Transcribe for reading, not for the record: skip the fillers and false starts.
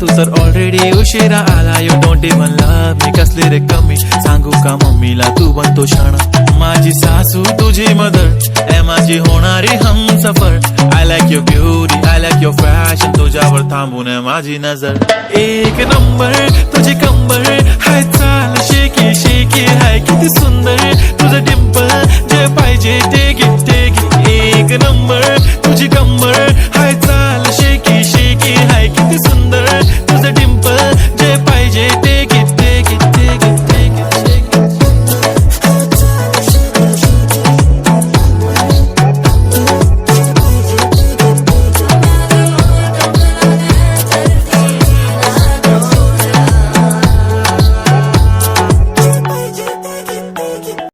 तू तर ऑलरेडी उशिरा आला. यू डोंट इवन लव्ह मी, कसली रे कमी सांगू का मम्मीला तू बनतो क्षण. माझी सासू तुझी मदर ए माझी होणारी Humsafar. I like your beauty, I like your fashion, तुझ्यावर थांबून आहे माझी नजर. एक नंबर तुझी कंबर हाय, चाल शेकी शेकी हाय, किती सुंदर तुझं